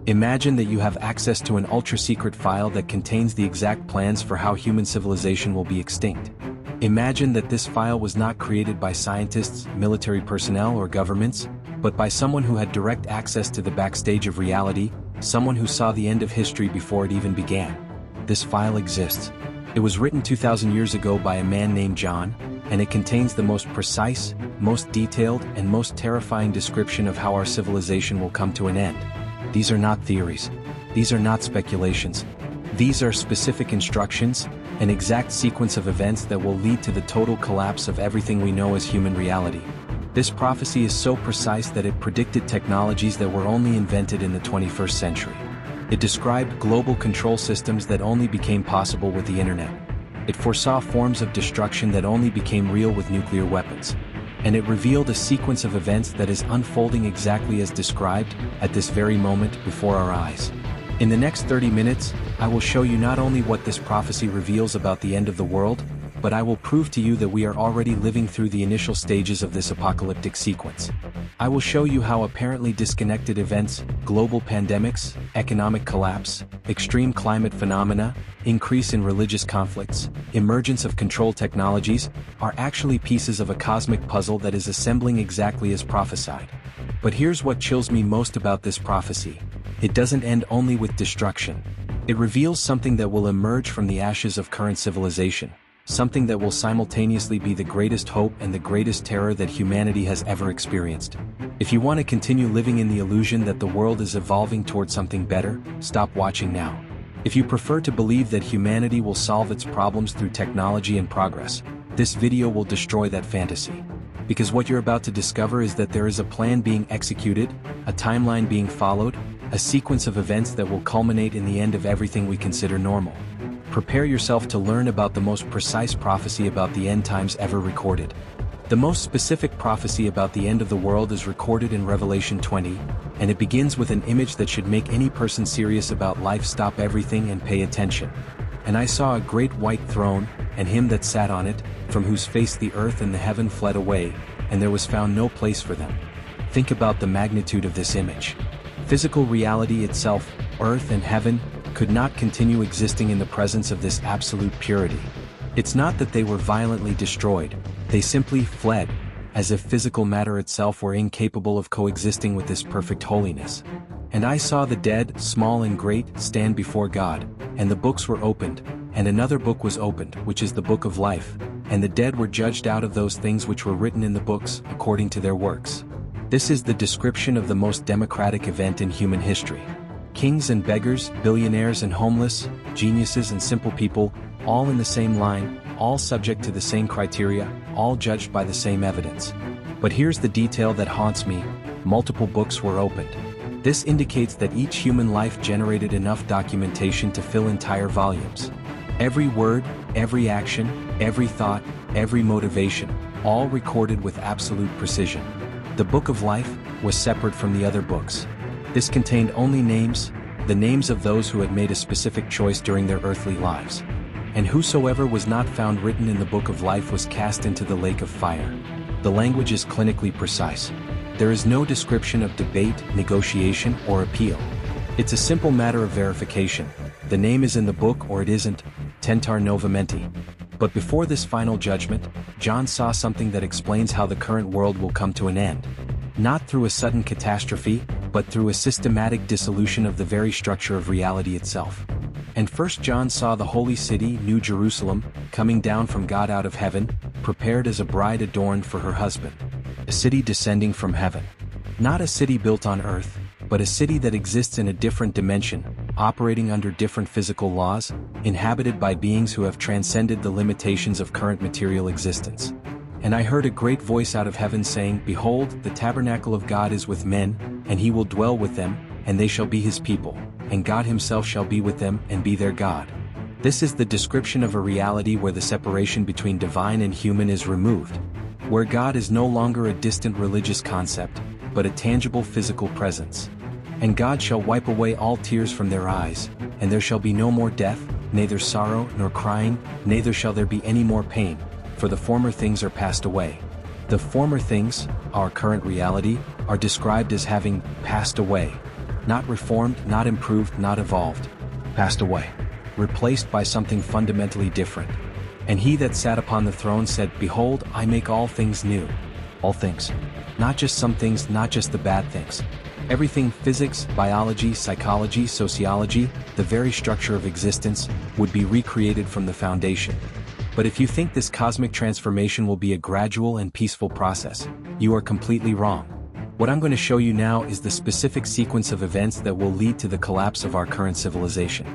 Imagine that you have access to an ultra-secret file that contains the exact plans for how human civilization will be extinct. Imagine that this file was not created by scientists, military personnel, or governments, but by someone who had direct access to the backstage of reality, someone who saw the end of history before it even began. This file exists. It was written 2,000 years ago by a man named John, and it contains the most precise, most detailed, and most terrifying description of how our civilization will come to an end. These are not theories. These are not speculations. These are specific instructions, an exact sequence of events that will lead to the total collapse of everything we know as human reality. This prophecy is so precise that it predicted technologies that were only invented in the 21st century. It described global control systems that only became possible with the internet. It foresaw forms of destruction that only became real with nuclear weapons. And it revealed a sequence of events that is unfolding exactly as described at this very moment before our eyes. In the next 30 minutes, I will show you not only what this prophecy reveals about the end of the world, but I will prove to you that we are already living through the initial stages of this apocalyptic sequence. I will show you how apparently disconnected events, global pandemics, economic collapse, extreme climate phenomena, increase in religious conflicts, emergence of control technologies, are actually pieces of a cosmic puzzle that is assembling exactly as prophesied. But here's what chills me most about this prophecy. It doesn't end only with destruction. It reveals something that will emerge from the ashes of current civilization. Something that will simultaneously be the greatest hope and the greatest terror that humanity has ever experienced. If you want to continue living in the illusion that the world is evolving towards something better, stop watching now. If you prefer to believe that humanity will solve its problems through technology and progress, this video will destroy that fantasy. Because what you're about to discover is that there is a plan being executed, a timeline being followed, a sequence of events that will culminate in the end of everything we consider normal. Prepare yourself to learn about the most precise prophecy about the end times ever recorded. The most specific prophecy about the end of the world is recorded in Revelation 20, and it begins with an image that should make any person serious about life stop everything and pay attention. And I saw a great white throne, and him that sat on it, from whose face the earth and the heaven fled away, and there was found no place for them. Think about the magnitude of this image. Physical reality itself, earth and heaven, could not continue existing in the presence of this absolute purity. It's not that they were violently destroyed, they simply fled, as if physical matter itself were incapable of coexisting with this perfect holiness. And I saw the dead, small and great, stand before God, and the books were opened, and another book was opened, which is the book of life, and the dead were judged out of those things which were written in the books, according to their works. This is the description of the most democratic event in human history. Kings and beggars, billionaires and homeless, geniuses and simple people, all in the same line, all subject to the same criteria, all judged by the same evidence. But here's the detail that haunts me: multiple books were opened. This indicates that each human life generated enough documentation to fill entire volumes. Every word, every action, every thought, every motivation, all recorded with absolute precision. The book of life was separate from the other books. This contained only names, the names of those who had made a specific choice during their earthly lives. And whosoever was not found written in the book of life was cast into the lake of fire. The language is clinically precise. There is no description of debate, negotiation, or appeal. It's a simple matter of verification. The name is in the book or it isn't, tentar novamenti. But before this final judgment, John saw something that explains how the current world will come to an end. Not through a sudden catastrophe, but through a systematic dissolution of the very structure of reality itself. And first John saw the holy city, New Jerusalem, coming down from God out of heaven, prepared as a bride adorned for her husband. A city descending from heaven. Not a city built on earth, but a city that exists in a different dimension, operating under different physical laws, inhabited by beings who have transcended the limitations of current material existence. And I heard a great voice out of heaven saying, Behold, the tabernacle of God is with men, and he will dwell with them, and they shall be his people, and God himself shall be with them and be their God. This is the description of a reality where the separation between divine and human is removed, where God is no longer a distant religious concept, but a tangible physical presence. And God shall wipe away all tears from their eyes, and there shall be no more death, neither sorrow nor crying, neither shall there be any more pain, for the former things are passed away. The former things, our current reality, are described as having passed away. Not reformed, not improved, not evolved. Passed away. Replaced by something fundamentally different. And he that sat upon the throne said, Behold, I make all things new. All things. Not just some things, not just the bad things. Everything, physics, biology, psychology, sociology, the very structure of existence, would be recreated from the foundation. But if you think this cosmic transformation will be a gradual and peaceful process, you are completely wrong. What I'm going to show you now is the specific sequence of events that will lead to the collapse of our current civilization.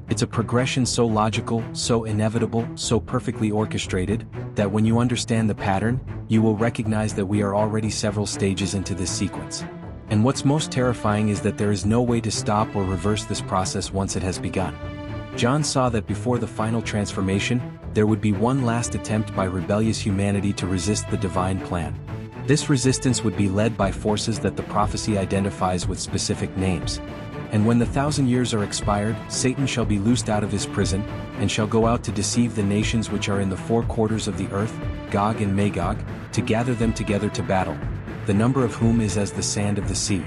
It's a progression so logical, so inevitable, so perfectly orchestrated, that when you understand the pattern, you will recognize that we are already several stages into this sequence. And what's most terrifying is that there is no way to stop or reverse this process once it has begun. John saw that before the final transformation, there would be one last attempt by rebellious humanity to resist the divine plan. This resistance would be led by forces that the prophecy identifies with specific names. And when the 1,000 years are expired, Satan shall be loosed out of his prison, and shall go out to deceive the nations which are in the four quarters of the earth, Gog and Magog, to gather them together to battle, the number of whom is as the sand of the sea.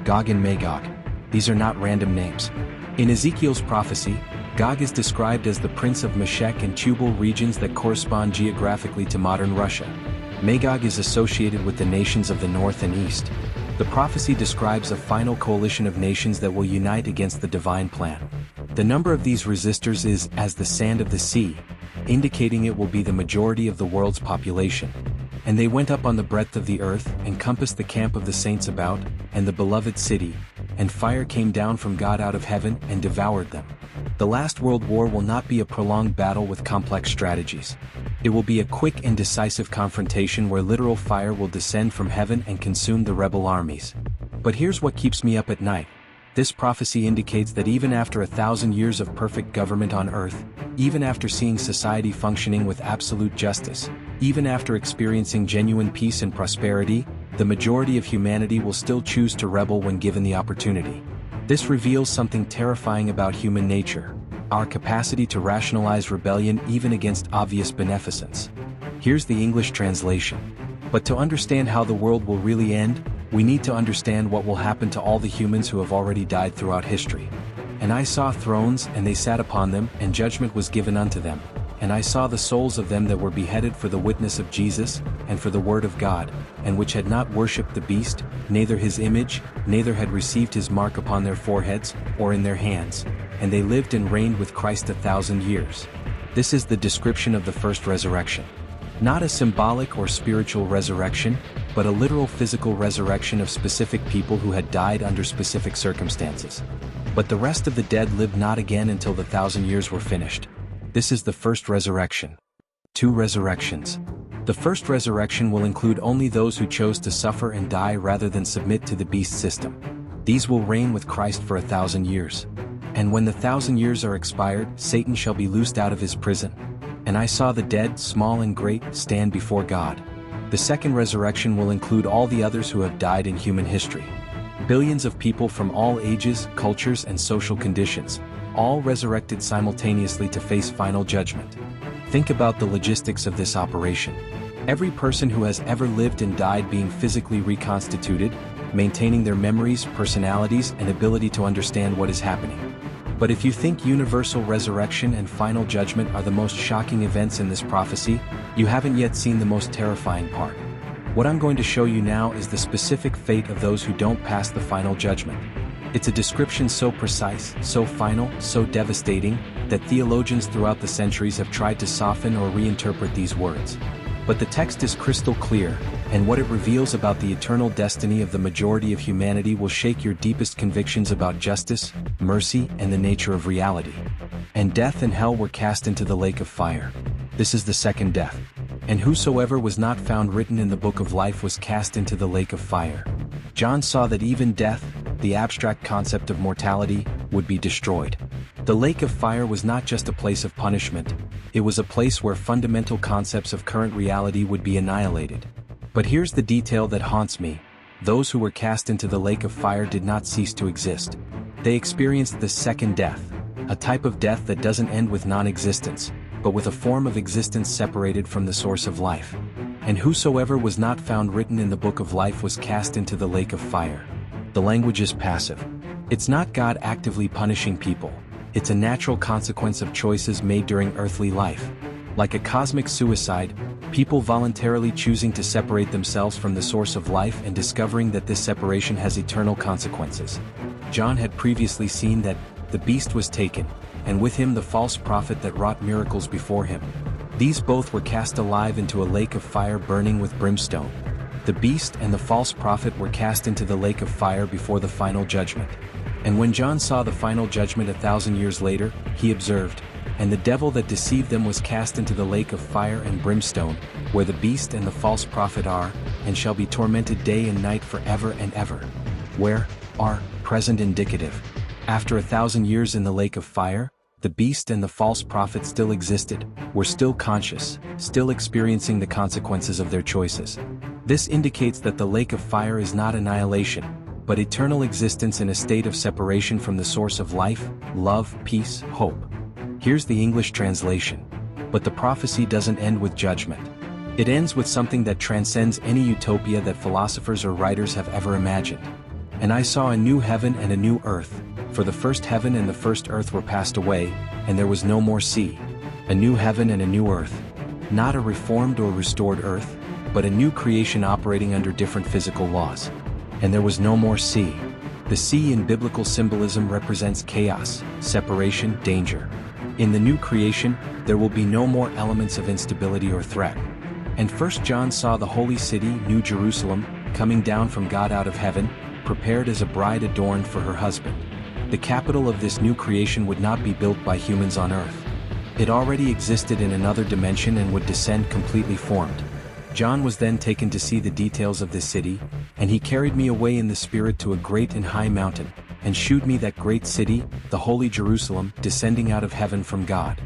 Gog and Magog. These are not random names. In Ezekiel's prophecy, Gog is described as the prince of Meshech and Tubal regions that correspond geographically to modern Russia. Magog is associated with the nations of the north and east. The prophecy describes a final coalition of nations that will unite against the divine plan. The number of these resistors is as the sand of the sea, indicating it will be the majority of the world's population. And they went up on the breadth of the earth, and compassed the camp of the saints about, and the beloved city, and fire came down from God out of heaven and devoured them. The last world war will not be a prolonged battle with complex strategies. It will be a quick and decisive confrontation where literal fire will descend from heaven and consume the rebel armies. But here's what keeps me up at night. This prophecy indicates that even after 1,000 years of perfect government on earth, even after seeing society functioning with absolute justice, even after experiencing genuine peace and prosperity, the majority of humanity will still choose to rebel when given the opportunity. This reveals something terrifying about human nature, our capacity to rationalize rebellion even against obvious beneficence. Here's the English translation. But to understand how the world will really end, we need to understand what will happen to all the humans who have already died throughout history. And I saw thrones, and they sat upon them, and judgment was given unto them. And I saw the souls of them that were beheaded for the witness of Jesus, and for the word of God, and which had not worshipped the beast, neither his image, neither had received his mark upon their foreheads, or in their hands. And they lived and reigned with Christ 1,000 years. This is the description of the first resurrection. Not a symbolic or spiritual resurrection, but a literal physical resurrection of specific people who had died under specific circumstances. But the rest of the dead lived not again until the 1,000 years were finished. This is the first resurrection. 2 resurrections. The first resurrection will include only those who chose to suffer and die rather than submit to the beast system. These will reign with Christ for 1,000 years. And when the 1,000 years are expired, Satan shall be loosed out of his prison. And I saw the dead, small and great, stand before God. The second resurrection will include all the others who have died in human history. Billions of people from all ages, cultures and social conditions, all resurrected simultaneously to face final judgment. Think about the logistics of this operation. Every person who has ever lived and died being physically reconstituted, maintaining their memories, personalities, and ability to understand what is happening. But if you think universal resurrection and final judgment are the most shocking events in this prophecy, you haven't yet seen the most terrifying part. What I'm going to show you now is the specific fate of those who don't pass the final judgment. It's a description so precise, so final, so devastating, that theologians throughout the centuries have tried to soften or reinterpret these words. But the text is crystal clear, and what it reveals about the eternal destiny of the majority of humanity will shake your deepest convictions about justice, mercy, and the nature of reality. And death and hell were cast into the lake of fire. This is the second death. And whosoever was not found written in the book of life was cast into the lake of fire. John saw that even death, the abstract concept of mortality, would be destroyed. The lake of fire was not just a place of punishment, it was a place where fundamental concepts of current reality would be annihilated. But here's the detail that haunts me. Those who were cast into the lake of fire did not cease to exist. They experienced the second death, a type of death that doesn't end with non-existence, but with a form of existence separated from the source of life. And whosoever was not found written in the book of life was cast into the lake of fire. The language is passive. It's not God actively punishing people. It's a natural consequence of choices made during earthly life. Like a cosmic suicide, people voluntarily choosing to separate themselves from the source of life and discovering that this separation has eternal consequences. John had previously seen that the beast was taken, and with him the false prophet that wrought miracles before him. These both were cast alive into a lake of fire burning with brimstone. The beast and the false prophet were cast into the lake of fire before the final judgment. And when John saw the final judgment 1,000 years later, he observed, "And the devil that deceived them was cast into the lake of fire and brimstone, where the beast and the false prophet are, and shall be tormented day and night forever and ever." Where are present indicative. After 1,000 years in the lake of fire, the beast and the false prophet still existed, were still conscious, still experiencing the consequences of their choices. This indicates that the lake of fire is not annihilation, but eternal existence in a state of separation from the source of life, love, peace, hope. Here's the English translation. But the prophecy doesn't end with judgment. It ends with something that transcends any utopia that philosophers or writers have ever imagined. "And I saw a new heaven and a new earth, for the first heaven and the first earth were passed away, and there was no more sea." A new heaven and a new earth. Not a reformed or restored earth, but a new creation operating under different physical laws. And there was no more sea. The sea in biblical symbolism represents chaos, separation, danger. In the new creation, there will be no more elements of instability or threat. And 1 John saw the holy city, New Jerusalem, coming down from God out of heaven, prepared as a bride adorned for her husband. The capital of this new creation would not be built by humans on earth. It already existed in another dimension and would descend completely formed. John was then taken to see the details of this city, and he carried me away in the spirit to a great and high mountain, and shewed me that great city, the holy Jerusalem, descending out of heaven from God.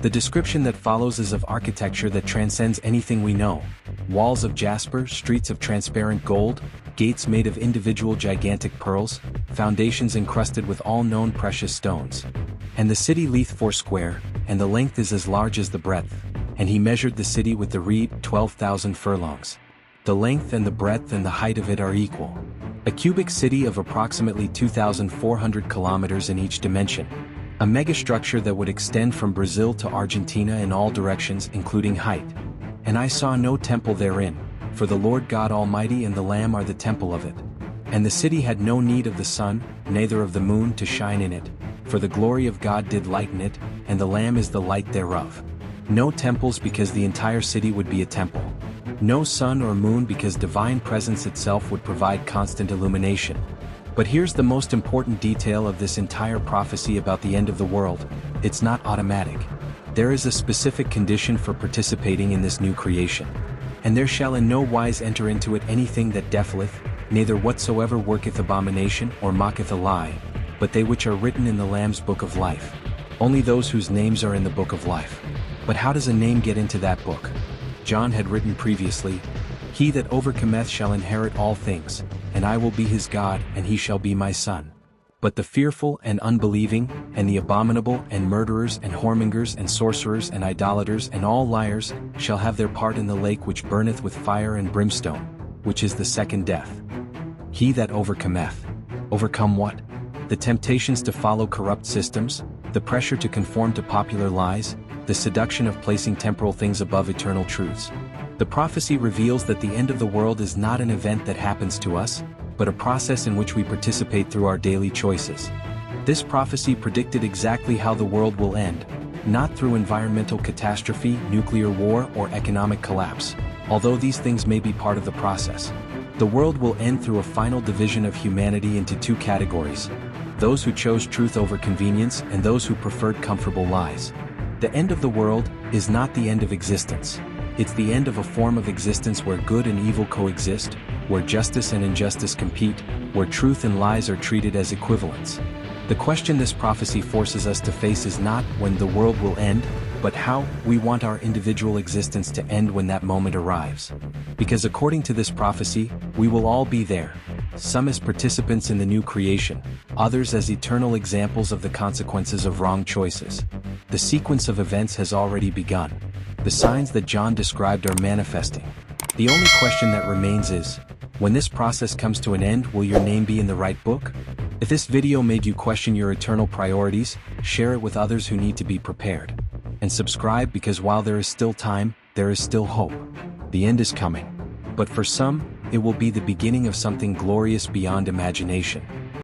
The description that follows is of architecture that transcends anything we know. Walls of jasper, streets of transparent gold, gates made of individual gigantic pearls, foundations encrusted with all known precious stones. And the city leath 4 square, and the length is as large as the breadth. And he measured the city with the reed, 12,000 furlongs. The length and the breadth and the height of it are equal. A cubic city of approximately 2,400 kilometers in each dimension. A megastructure that would extend from Brazil to Argentina in all directions, including height. And I saw no temple therein, for the Lord God Almighty and the Lamb are the temple of it. And the city had no need of the sun, neither of the moon to shine in it, for the glory of God did lighten it, and the Lamb is the light thereof. No temples, because the entire city would be a temple. No sun or moon, because divine presence itself would provide constant illumination. But here's the most important detail of this entire prophecy about the end of the world. It's not automatic. There is a specific condition for participating in this new creation. "And there shall in no wise enter into it anything that defileth, neither whatsoever worketh abomination or mocketh a lie, but they which are written in the Lamb's book of life." Only those whose names are in the book of life. But how does a name get into that book? John had written previously, "He that overcometh shall inherit all things, and I will be his God, and he shall be my son. But the fearful and unbelieving, and the abominable, and murderers, and whoremongers, and sorcerers, and idolaters, and all liars, shall have their part in the lake which burneth with fire and brimstone, which is the second death." He that overcometh. Overcome what? The temptations to follow corrupt systems, the pressure to conform to popular lies, the seduction of placing temporal things above eternal truths. The prophecy reveals that the end of the world is not an event that happens to us, but a process in which we participate through our daily choices. This prophecy predicted exactly how the world will end, not through environmental catastrophe, nuclear war, or economic collapse, although these things may be part of the process. The world will end through a final division of humanity into 2 categories: those who chose truth over convenience and those who preferred comfortable lies. The end of the world is not the end of existence. It's the end of a form of existence where good and evil coexist, where justice and injustice compete, where truth and lies are treated as equivalents. The question this prophecy forces us to face is not when the world will end, but how we want our individual existence to end when that moment arrives. Because according to this prophecy, we will all be there. Some as participants in the new creation, others as eternal examples of the consequences of wrong choices. The sequence of events has already begun. The signs that John described are manifesting. The only question that remains is, when this process comes to an end, will your name be in the right book? If this video made you question your eternal priorities, share it with others who need to be prepared. And subscribe, because while there is still time, there is still hope. The end is coming. But for some, it will be the beginning of something glorious beyond imagination.